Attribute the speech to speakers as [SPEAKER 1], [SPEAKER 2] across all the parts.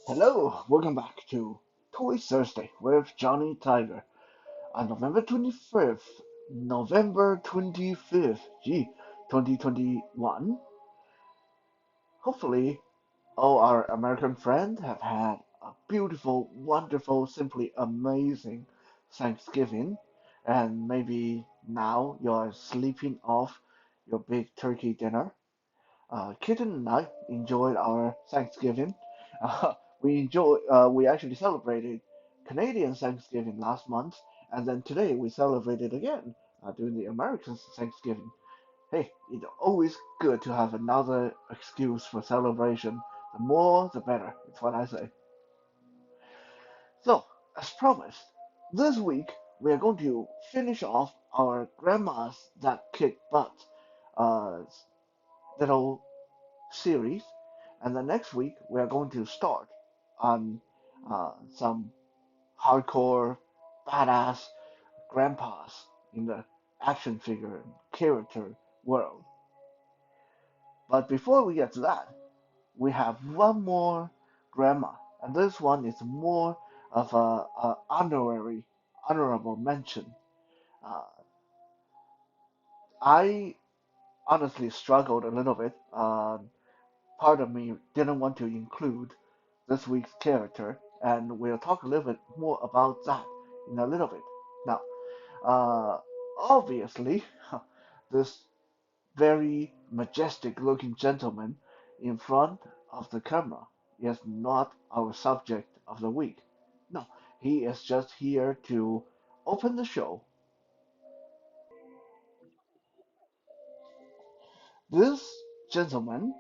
[SPEAKER 1] Hello, welcome back to Toy Thursday with Johnny Tiger on November 25th, 2021. Hopefully, all our American friends have had a beautiful, wonderful, simply amazing Thanksgiving, and maybe now you're sleeping off your big turkey dinner. Kitten and I enjoyed our Thanksgiving. Uh, we actually celebrated Canadian Thanksgiving last month, and then today we celebrated again during the American Thanksgiving. Hey, it's always good to have another excuse for celebration. The more, the better. It's what I say. So, as promised, this week we are going to finish off our grandmas that kick butt uh, little series, and the next week we are going to start on some hardcore, badass grandpas in the action figure and character world. But before we get to that, we have one more grandma, and this one is more of a honorable mention. Uh, I honestly struggled a little bit. Part of me didn't want to include this week's character, and we'll talk a little bit more about that in a little bit. Now, uh, obviously, this very majestic looking gentleman in front of the camera is not our subject of the week. No, he is just here to open the show. This gentleman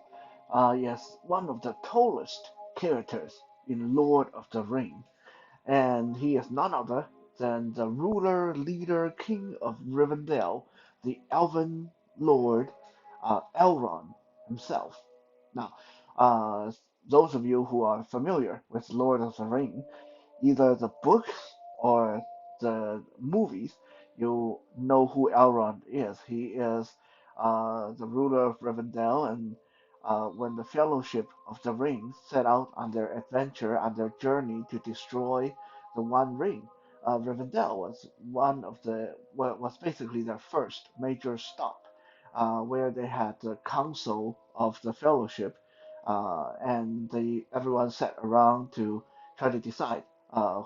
[SPEAKER 1] is one of the tallest characters in Lord of the Ring, and he is none other than the ruler, leader, king of Rivendell, the elven lord Elrond himself. Now, uh, those of you who are familiar with Lord of the Ring, either the books or the movies, you know who Elrond is. He is the ruler of Rivendell, and when the Fellowship of the Ring set out on their adventure, on their journey to destroy the One Ring, Rivendell was one of the was basically their first major stop, where they had the Council of the Fellowship, and everyone sat around to try to decide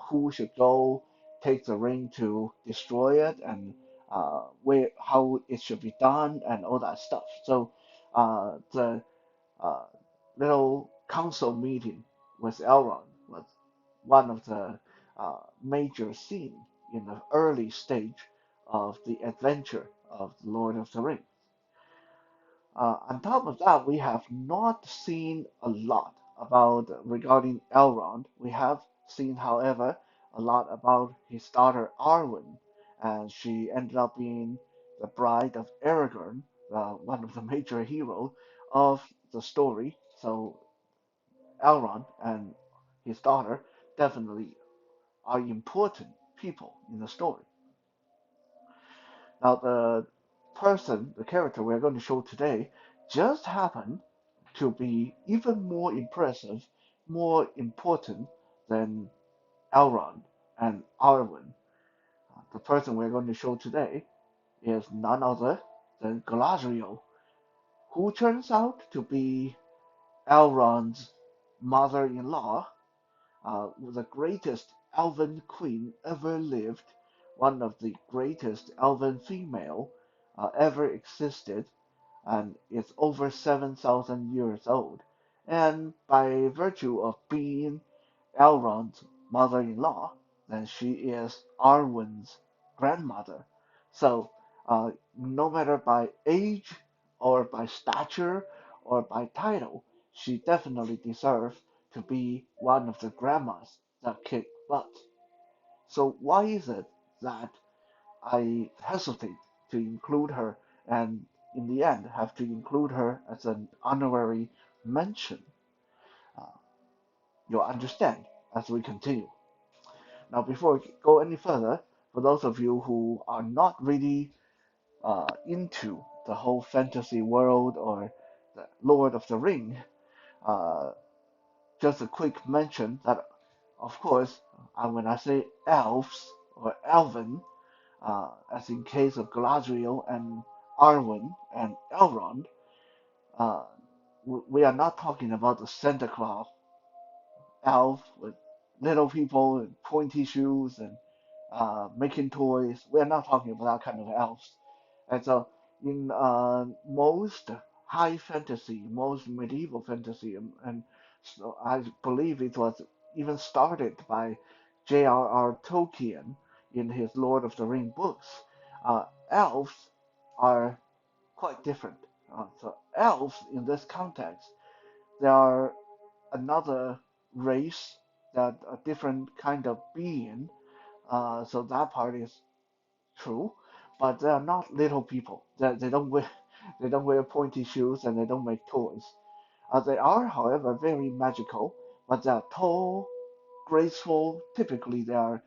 [SPEAKER 1] who should go take the ring to destroy it and where how it should be done and all that stuff. So the uh, little council meeting with Elrond was one of the major scenes in the early stage of the adventure of the Lord of the Rings. On top of that, we have not seen a lot about regarding Elrond. We have seen, however, a lot about his daughter Arwen, and she ended up being the bride of Aragorn, one of the major heroes of the story. So Elrond and his daughter definitely are important people in the story. Now, the character we're going to show today, just happened to be even more impressive, more important than Elrond and Arwen. The person we're going to show today is none other than Galadriel, who turns out to be Elrond's mother-in-law, the greatest elven queen ever lived, one of the greatest elven female ever existed, and is over 7,000 years old. And by virtue of being Elrond's mother-in-law, then she is Arwen's grandmother. So, no matter by age or by stature or by title, she definitely deserves to be one of the grandmas that kick butt. So why is it that I hesitate to include her and in the end have to include her as an honorary mention? Uh, you'll understand as we continue. Now, before we go any further, for those of you who are not really into the whole fantasy world or the Lord of the Ring, uh, just a quick mention that, of course, when I say elves or elven, as in case of Galadriel and Arwen and Elrond, uh, we are not talking about the Santa Claus elf with little people and pointy shoes and making toys. We're not talking about that kind of elves. And so, in most high fantasy, most medieval fantasy, and so I believe it was even started by J.R.R. Tolkien in his Lord of the Ring books. Elves are quite different. So, elves in this context, they are another race, that a different kind of being. So that part is true, but they are not little people. They don't wear they don't wear pointy shoes and they don't make toys. They are, however, very magical, but they are tall, graceful. Typically, they are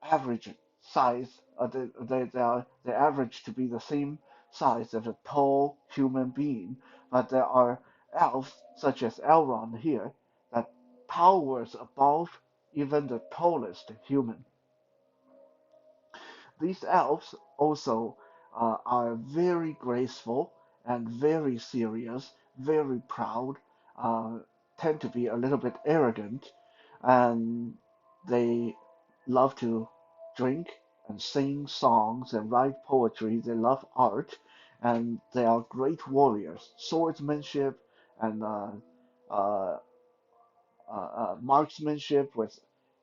[SPEAKER 1] average size. They average to be the same size as a tall human being, but there are elves such as Elrond here that towers above even the tallest human. These elves also are very graceful and very serious, very proud, uh, tend to be a little bit arrogant, and they love to drink and sing songs and write poetry. They love art, and they are great warriors, swordsmanship and uh, marksmanship with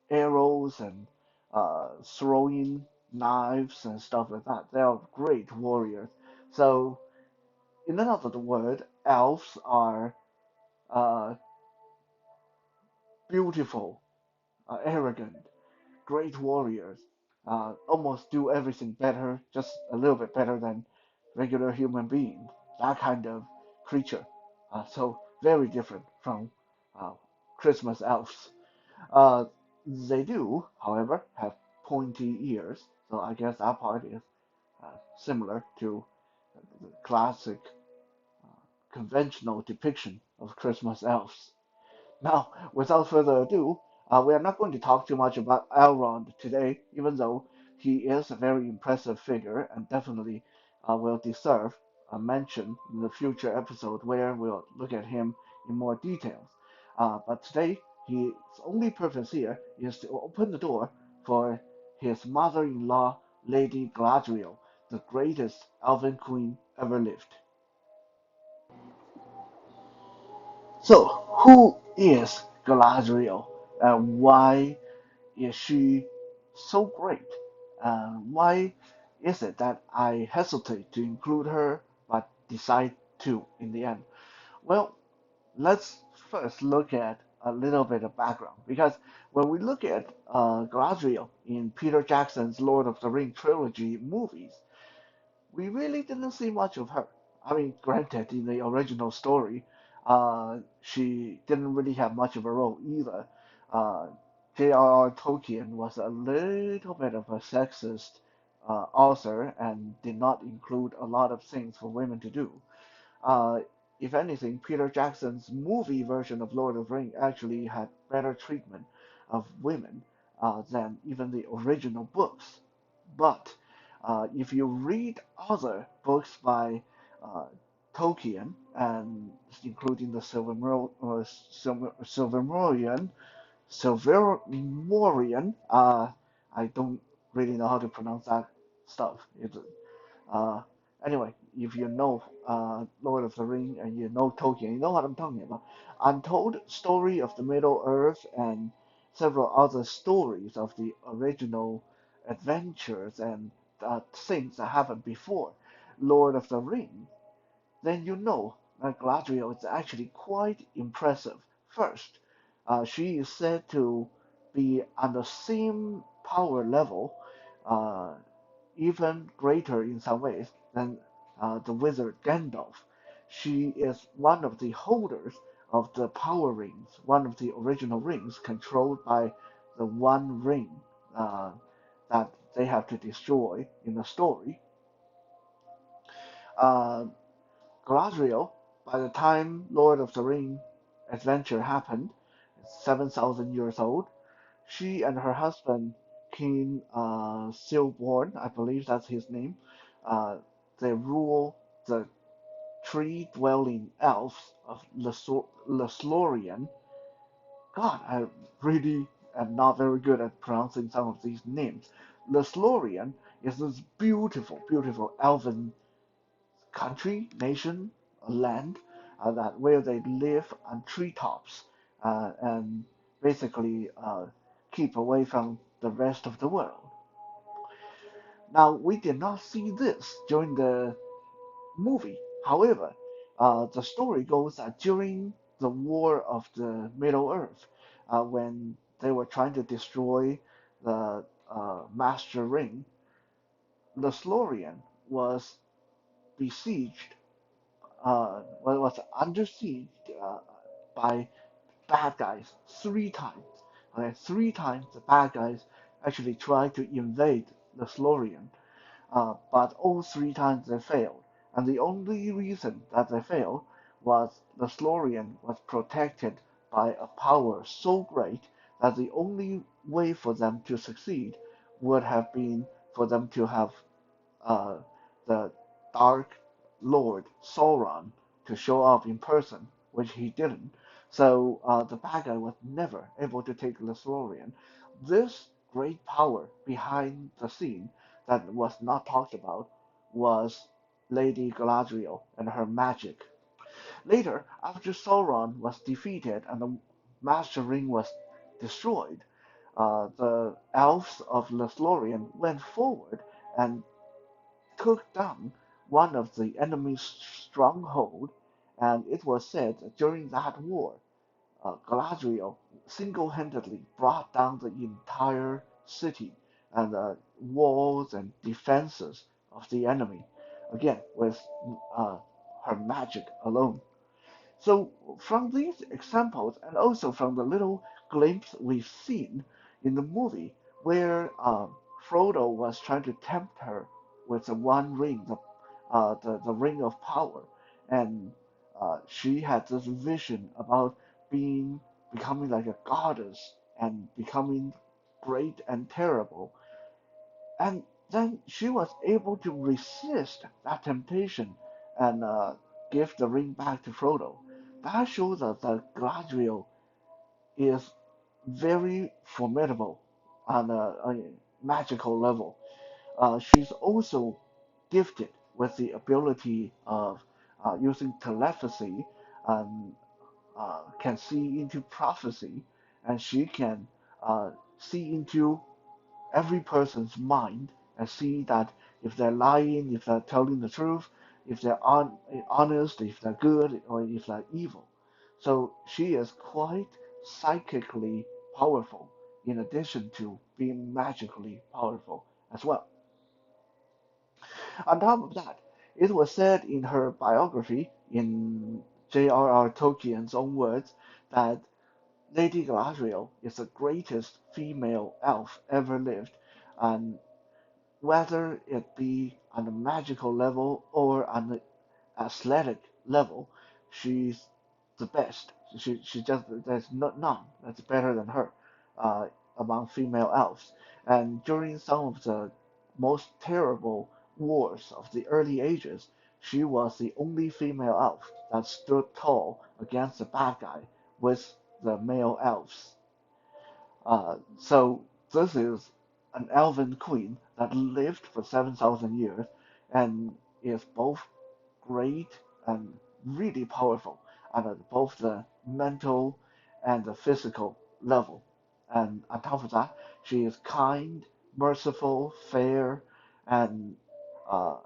[SPEAKER 1] arrows and throwing knives and stuff like that. They are great warriors. So, in another word, elves are uh, beautiful, arrogant, great warriors. Almost do everything better, just a little bit better than regular human being. That kind of creature. So very different from uh, Christmas elves. Uh, they do, however, have pointy ears, so I guess that part is similar to the classic conventional depiction of Christmas elves. Now, without further ado, we are not going to talk too much about Elrond today, even though he is a very impressive figure and definitely will deserve a mention in the future episode where we'll look at him in more details. But today, his only purpose here is to open the door for his mother-in-law, Lady Galadriel, the greatest elven queen ever lived. So, who is Galadriel and why is she so great? Why is it that I hesitate to include her but decide to in the end? Well, let's first look at a little bit of background because when we look at Galadriel in Peter Jackson's Lord of the Rings trilogy movies, we really didn't see much of her. I mean, granted, in the original story, she didn't really have much of a role either. Uh, J.R.R. Tolkien was a little bit of a sexist author and did not include a lot of things for women to do. Uh, if anything, Peter Jackson's movie version of Lord of the Rings actually had better treatment of women than even the original books. But if you read other books by uh, Tolkien, and including the Silmarillion, I don't really know how to pronounce that stuff. Uh, anyway, if you know Lord of the Ring and you know Tolkien, you know what I'm talking about. Untold Story of the Middle Earth and several other stories of the original adventures and things that happened before Lord of the Ring, then you know that Galadriel is actually quite impressive. First, she is said to be on the same power level, uh, even greater in some ways than the wizard Gandalf. She is one of the holders of the power rings, one of the original rings controlled by the One Ring uh, that they have to destroy in the story. Uh, Galadriel, by the time Lord of the Ring adventure happened, 7,000 years old. She and her husband, King Silborn, I believe that's his name, uh, they rule the tree-dwelling elves of Leslorian. God, I really am not very good at pronouncing some of these names. Leslorian is this beautiful, beautiful elven country, nation, land that where they live on treetops and basically keep away from the rest of the world. Now, we did not see this during the movie. However, the story goes that during the War of the Middle Earth, when they were trying to destroy the Master Ring, the Slorian was besieged, was under siege uh, by bad guys 3 times. Okay, 3 times the bad guys actually tried to invade the Slorian. But all 3 times they failed, and the only reason that they failed was the Slorian was protected by a power so great that the only way for them to succeed would have been for them to have uh, the Dark Lord Sauron to show up in person, which he didn't. So the bad guy was never able to take the Saurian. This great power behind the scene that was not talked about was Lady Galadriel and her magic. Later, after Sauron was defeated and the Master Ring was destroyed, the elves of Lothlorien went forward and took down one of the enemy's stronghold, and it was said that during that war, Galadriel single-handedly brought down the entire city and the walls and defenses of the enemy, again with uh, her magic alone. So from these examples, and also from the little glimpse we've seen in the movie, where Frodo was trying to tempt her with the One Ring, the Ring of Power, and she had this vision about becoming like a goddess and becoming great and terrible, and then she was able to resist that temptation and give the ring back to Frodo. That shows us that Galadriel is very formidable on a magical level. She's also gifted with the ability of using telepathy and can see into prophecy, and she can see into every person's mind and see that if they're lying, if they're telling the truth, if they're honest, if they're good, or if they're evil. So she is quite psychically powerful in addition to being magically powerful as well. On top of that, it was said in her biography, in J.R.R. Tolkien's own words, that Lady Galadriel is the greatest female elf ever lived, and whether it be on a magical level or on the athletic level, she's the best. She just there's none that's better than her uh, among female elves. And during some of the most terrible wars of the early ages, she was the only female elf that stood tall against the bad guy with the male elves. So this is an elven queen that lived for 7,000 years and is both great and really powerful at both the mental and the physical level. And on top of that, she is kind, merciful, fair, and uh,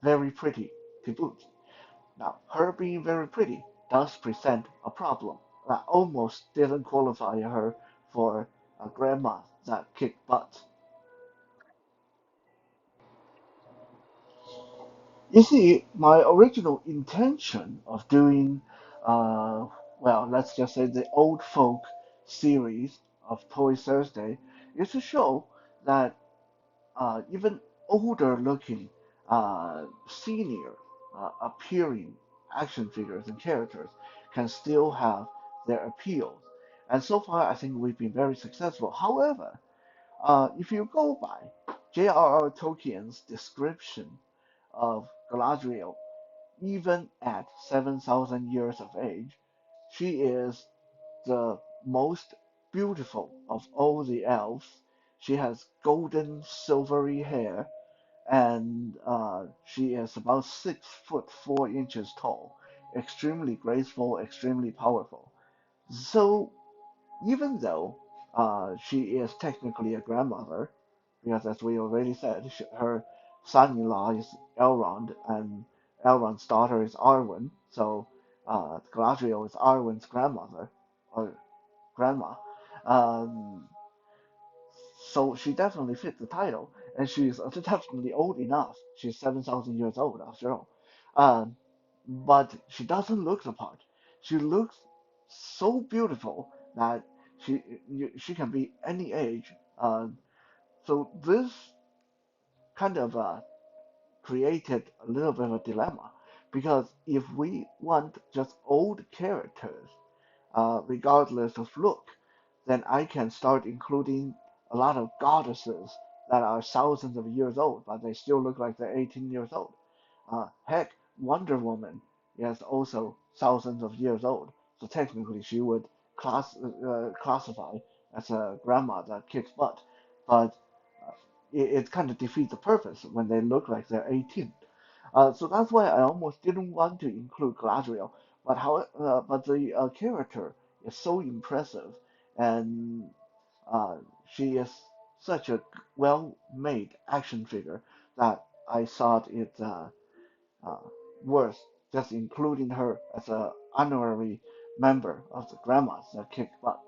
[SPEAKER 1] very pretty to boot. Now, her being very pretty does present a problem that almost didn't qualify her for a grandma that kicked butt. You see, my original intention of doing, uh, well, let's just say the old folk series of Toy Thursday is to show that even older looking, senior appearing action figures and characters can still have their appeal. And so far, I think we've been very successful. However, if you go by J.R.R. Tolkien's description of Galadriel, even at 7,000 years of age, she is the most beautiful of all the elves. She has golden silvery hair, and she is about 6 foot 4 inches tall, extremely graceful, extremely powerful. So even though she is technically a grandmother, because as we already said, her son-in-law is Elrond, and Elrond's daughter is Arwen, so Galadriel is Arwen's grandmother or grandma. Um, so she definitely fit the title, and she's definitely old enough. She's 7,000 years old after all. Um, but she doesn't look the part. She looks so beautiful that she can be any age. So this kind of created a little bit of a dilemma because if we want just old characters, regardless of look, then I can start including a lot of goddesses that are thousands of years old, but they still look like they're 18 years old. Heck, Wonder Woman is also thousands of years old, so technically she would classify as a grandma that kicks butt, but it kind of defeats the purpose when they look like they're 18. So that's why I almost didn't want to include Galadriel, but the character is so impressive, and uh, she is such a well-made action figure that I thought it uh, worth just including her as an honorary member of the grandmas that kick butt.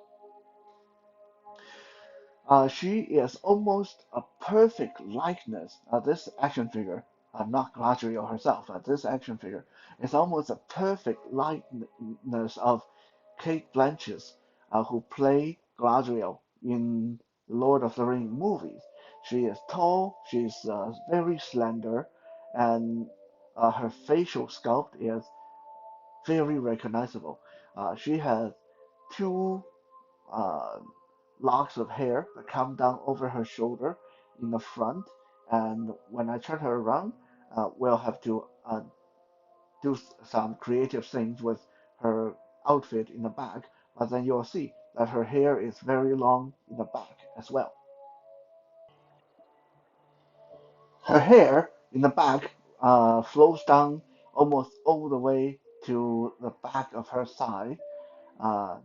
[SPEAKER 1] She is almost a perfect likeness. This action figure, not Galadriel herself, this action figure is almost a perfect likeness of Kate Blanchett, who played Galadriel in Lord of the Rings movies. She is tall, she's very slender, and her facial sculpt is very recognizable. She has two uh, locks of hair that come down over her shoulder in the front. And when I turn her around, we'll have to do some creative things with her outfit in the back. But then you'll see that her hair is very long in the back as well. Her hair in the back flows down almost all the way to the back of her thigh. Uh,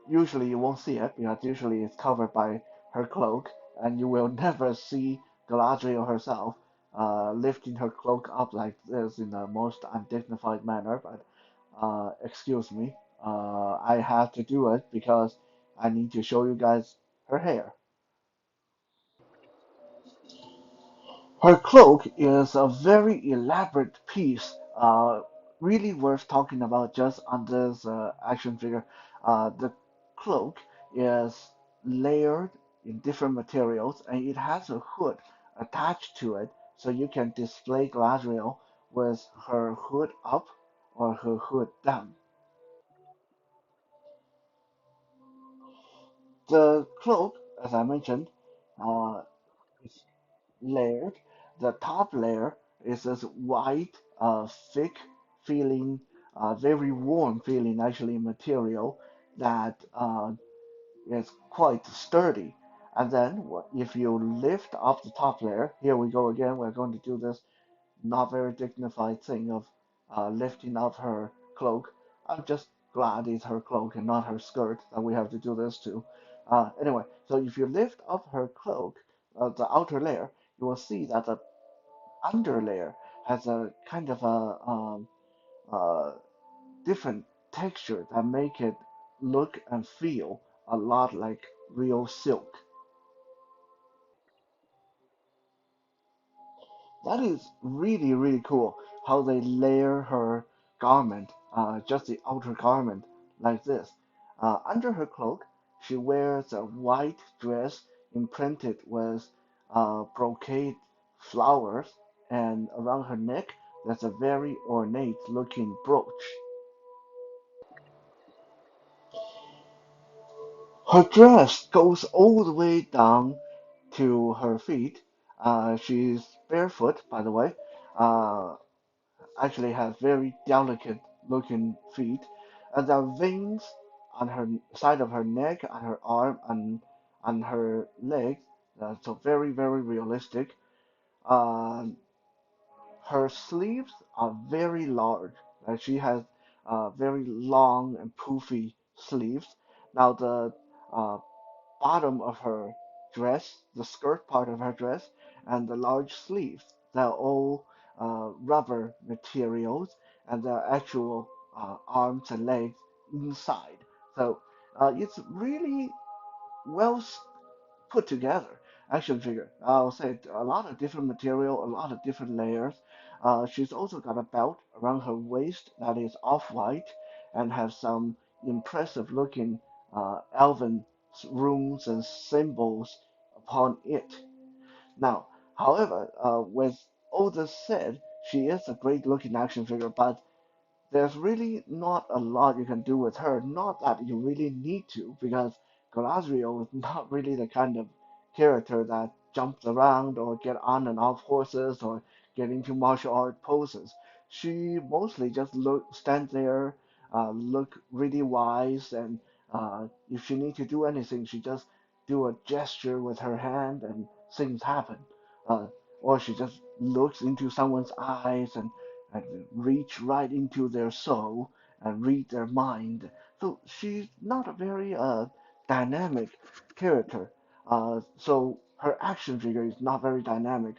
[SPEAKER 1] Usually you won't see it because usually it's covered by her cloak, and you will never see Galadriel herself lifting her cloak up like this in the most undignified manner. But excuse me, I have to do it because I need to show you guys her hair. Her cloak is a very elaborate piece, really worth talking about just on this action figure. The cloak is layered in different materials and it has a hood attached to it so you can display Galadriel with her hood up or her hood down. The cloak, as I mentioned, uh, is layered. The top layer is this white, thick feeling, very warm feeling actually material that is quite sturdy. And then if you lift up the top layer, here we go again, we're going to do this not very dignified thing of lifting up her cloak. I'm just glad it's her cloak and not her skirt that we have to do this to. Anyway, so if you lift up her cloak, the outer layer, you will see that the under layer has a kind of a uh, different texture that make it look and feel a lot like real silk. That is really, really cool how they layer her garment, just the outer garment, like this. Under her cloak, she wears a white dress imprinted with brocade flowers, and around her neck, there's a very ornate looking brooch. Her dress goes all the way down to her feet. She's barefoot, by the way. Uh, Actually has very delicate looking feet. And there are veins on her side of her neck, on her arm, and on her leg. So very, very realistic. Uh, Her sleeves are very large. She has very long and poofy sleeves. Now the uh, bottom of her dress, the skirt part of her dress, and the large sleeves. They're all rubber materials, and they're actual arms and legs inside. So it's really well put together action figure. I'll say a lot of different material, a lot of different layers. She's also got a belt around her waist that is off-white and has some impressive looking elven runes and symbols upon it. Now, however, with all this said, she is a great looking action figure, but there's really not a lot you can do with her. Not that you really need to, because Galadriel is not really the kind of character that jumps around or get on and off horses or get into martial art poses. She mostly just stand there, look really wise, and if she need to do anything, she just do a gesture with her hand and things happen. Uh, or she just looks into someone's eyes and reach right into their soul and read their mind. So she's not a very dynamic character. So her action figure is not very dynamic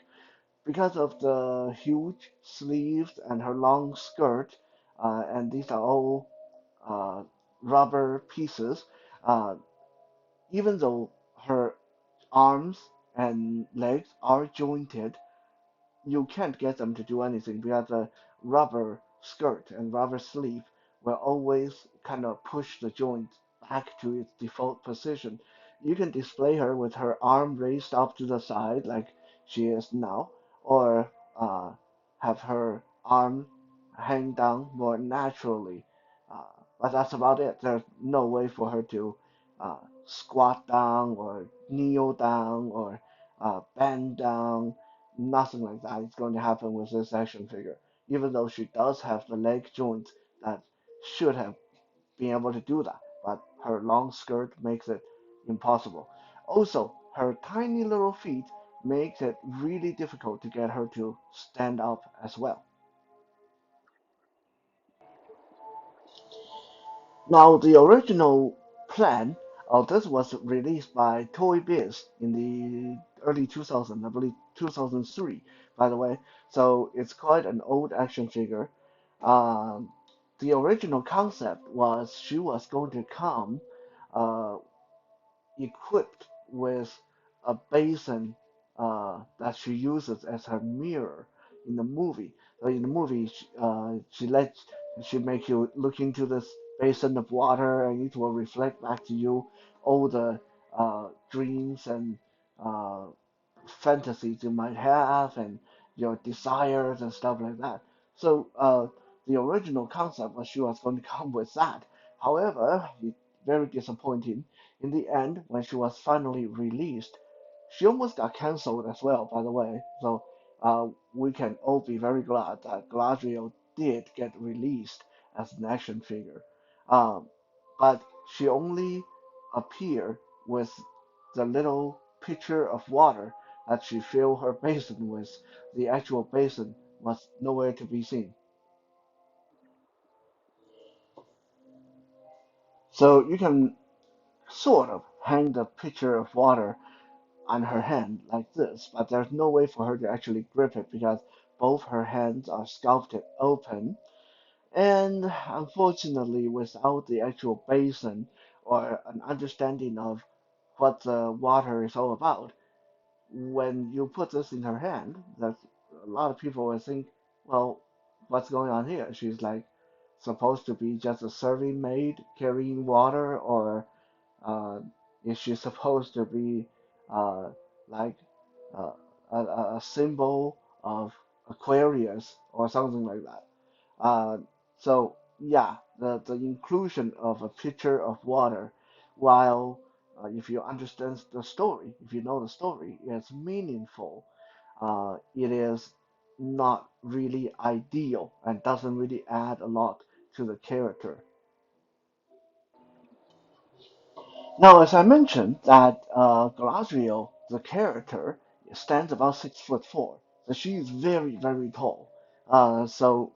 [SPEAKER 1] because of the huge sleeves and her long skirt. And these are all uh, rubber pieces. Uh, Even though her arms and legs are jointed, you can't get them to do anything because the rubber skirt and rubber sleeve will always kind of push the joint back to its default position. You can display her with her arm raised up to the side like she is now, or uh, have her arm hang down more naturally. Uh, but that's about it. There's no way for her to squat down or kneel down or bend down. Nothing like that is going to happen with this action figure, even though she does have the leg joint that should have been able to do that, but her long skirt makes it impossible. Also, her tiny little feet makes it really difficult to get her to stand up as well. Now, the original plan of this was released by Toy Biz in the early 2000s, I believe 2003, by the way. So it's quite an old action figure. Um, the original concept was she was going to come uh, equipped with a basin that she uses as her mirror in the movie. So in the movie, she makes you look into this basin of water, and it will reflect back to you all the dreams and uh, fantasies you might have and your desires and stuff like that. So the original concept was she was going to come with that. However, it's very disappointing. In the end, when she was finally released, she almost got cancelled as well, by the way. So we can all be very glad that Galadriel did get released as an action figure. Um, but she only appeared with the little pitcher of water that she filled her basin with. The actual basin was nowhere to be seen. So you can sort of hang the pitcher of water on her hand like this, but there's no way for her to actually grip it because both her hands are sculpted open. And unfortunately, without the actual basin or an understanding of what the water is all about, when you put this in her hand, that a lot of people will think, well, what's going on here? She's like supposed to be just a serving maid carrying water, or uh, is she supposed to be uh, like uh, a symbol of Aquarius or something like that? Uh, so yeah, the inclusion of a pitcher of water, while if you understand the story, if you know the story, it's meaningful. It is not really ideal and doesn't really add a lot to the character. Now, as I mentioned, that Galadriel, the character, stands about 6'4", so she is very, very tall. So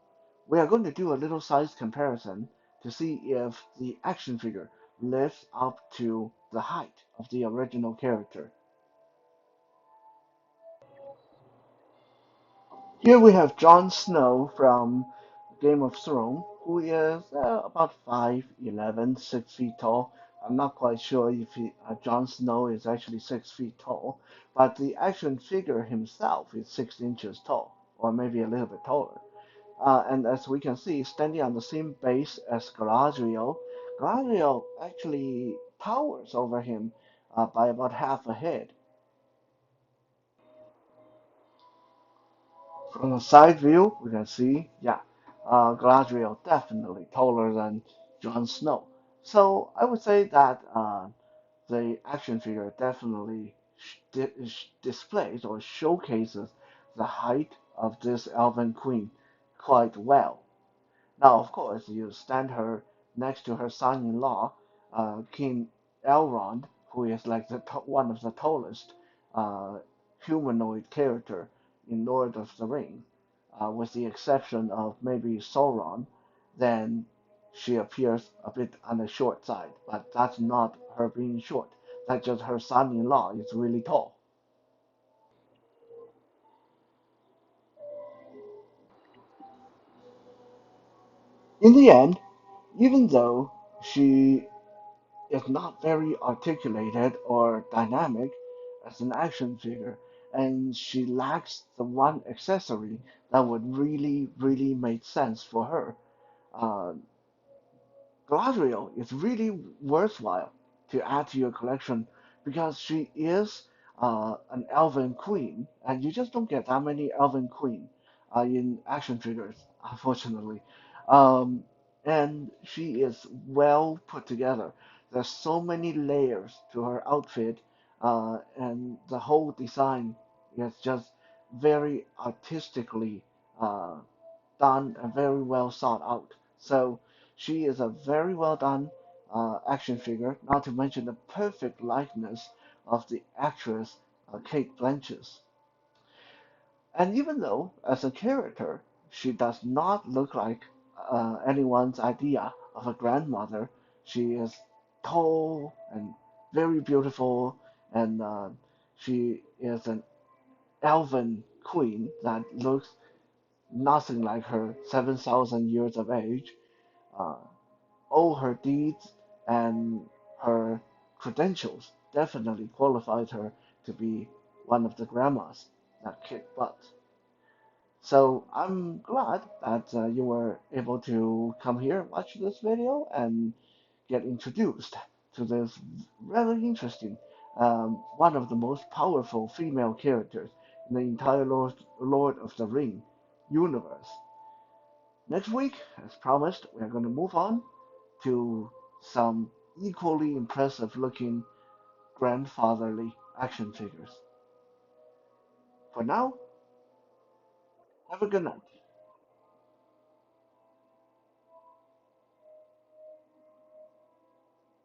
[SPEAKER 1] we are going to do a little size comparison to see if the action figure lives up to the height of the original character. Here we have Jon Snow from Game of Thrones, who is about 5'11", 6 feet tall. I'm not quite sure if Jon Snow is actually 6 feet tall, but the action figure himself is 6 inches tall, or maybe a little bit taller. And as we can see, standing on the same base as Galadriel, Galadriel actually towers over him by about half a head. From the side view, we can see, yeah, Galadriel definitely taller than Jon Snow. So I would say that the action figure definitely displays or showcases the height of this elven queen quite well. Now, of course, you stand her next to her son-in-law, King Elrond, who is like one of the tallest uh, humanoid character in Lord of the Ring, with the exception of maybe Sauron. Then she appears a bit on the short side, but that's not her being short. That's just her son-in-law is really tall. In the end, even though she is not very articulated or dynamic as an action figure, and she lacks the one accessory that would really, really make sense for her. Uh, Galadriel is really worthwhile to add to your collection because she is an elven queen, and you just don't get that many elven queen in action figures, unfortunately. Um, and she is well put together. There's so many layers to her outfit, and the whole design is just very artistically uh, done and very well thought out. So she is a very well done action figure, not to mention the perfect likeness of the actress Kate Blanchett. And even though, as a character, she does not look like anyone's idea of a grandmother, she is tall and very beautiful, and she is an elven queen that looks nothing like her 7,000 years of age. Uh, all her deeds and her credentials definitely qualified her to be one of the grandmas that kick butt. So I'm glad that you were able to come here, watch this video, and get introduced to this very interesting, one of the most powerful female characters in the entire Lord of the Ring universe. Next week, as promised, we are going to move on to some equally impressive looking grandfatherly action figures. For now, have a good night.